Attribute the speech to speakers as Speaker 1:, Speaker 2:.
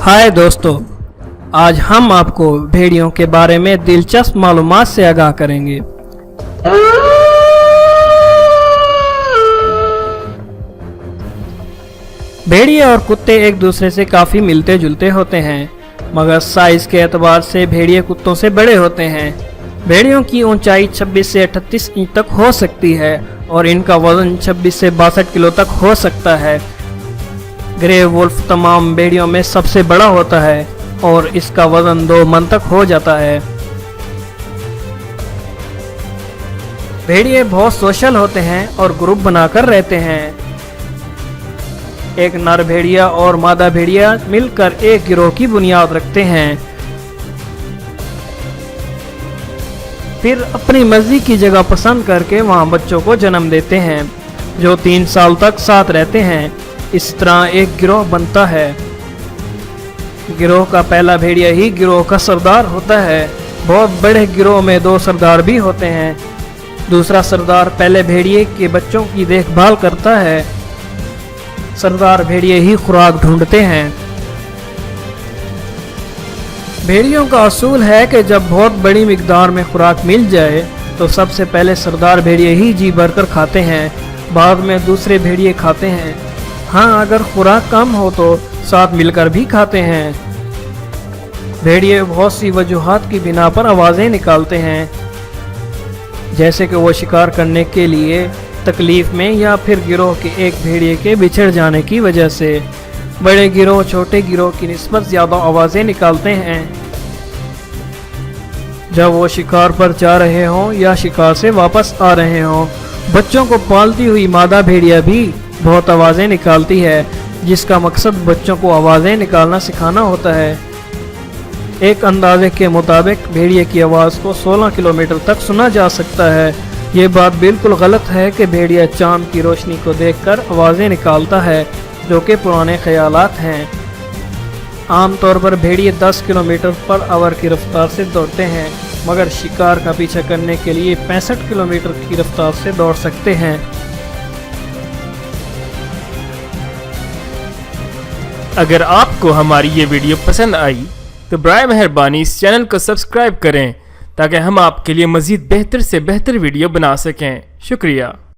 Speaker 1: हाय दोस्तों, आज हम आपको भेड़ियों के बारे में दिलचस्प मालूमात से आगाह करेंगे। भेड़िए और कुत्ते एक दूसरे से काफ़ी मिलते जुलते होते हैं, मगर साइज के एतबार से भेड़िए कुत्तों से बड़े होते हैं। भेड़ियों की ऊंचाई 26 से 38 इंच तक हो सकती है और इनका वजन 26 से 62 किलो तक हो सकता है। ग्रे वुल्फ तमाम भेड़ियों में सबसे बड़ा होता है और इसका वजन 2 मन तक हो जाता है। भेड़िए बहुत सोशल होते हैं और ग्रुप बनाकर रहते हैं। एक नर भेड़िया और मादा भेड़िया मिलकर एक गिरोह की बुनियाद रखते हैं, फिर अपनी मर्जी की जगह पसंद करके वहां बच्चों को जन्म देते हैं जो 3 साल तक साथ रहते हैं। इस तरह एक गिरोह बनता है। गिरोह का पहला भेड़िया ही गिरोह का सरदार होता है। बहुत बड़े गिरोह में 2 सरदार भी होते हैं। दूसरा सरदार पहले भेड़िए के बच्चों की देखभाल करता है। सरदार भेड़िए ही खुराक ढूंढते हैं। भेड़ियों का असूल है कि जब बहुत बड़ी मिकदार में खुराक मिल जाए तो सबसे पहले सरदार भेड़िए ही जी भरकर खाते हैं, बाद में दूसरे भेड़िए खाते हैं। हाँ, अगर खुराक कम हो तो साथ मिलकर भी खाते हैं। भेड़िए बहुत सी वजूहात की बिना पर आवाज़ें निकालते हैं, जैसे कि वो शिकार करने के लिए, तकलीफ में, या फिर गिरोह के एक भेड़िए के बिछड़ जाने की वजह से। बड़े गिरोह छोटे गिरोह की निस्बत ज़्यादा आवाज़ें निकालते हैं जब वो शिकार पर जा रहे हों या शिकार से वापस आ रहे हों। बच्चों को पालती हुई मादा भेड़िया भी बहुत आवाज़ें निकालती है, जिसका मकसद बच्चों को आवाज़ें निकालना सिखाना होता है। एक अंदाजे के मुताबिक भेड़िए की आवाज़ को 16 किलोमीटर तक सुना जा सकता है। ये बात बिल्कुल गलत है कि भेड़िया चांद की रोशनी को देखकर आवाज़ें निकालता है, जो कि पुराने ख्यालात हैं। आमतौर पर भेड़िए 10 किलोमीटर पर आवर की रफ्तार से दौड़ते हैं, मगर शिकार का पीछा करने के लिए 65 किलोमीटर की रफ्तार से दौड़ सकते हैं।
Speaker 2: अगर आपको हमारी ये वीडियो पसंद आई तो बराए मेहरबानी इस चैनल को सब्सक्राइब करें ताकि हम आपके लिए मज़ीद बेहतर से बेहतर वीडियो बना सकें। शुक्रिया।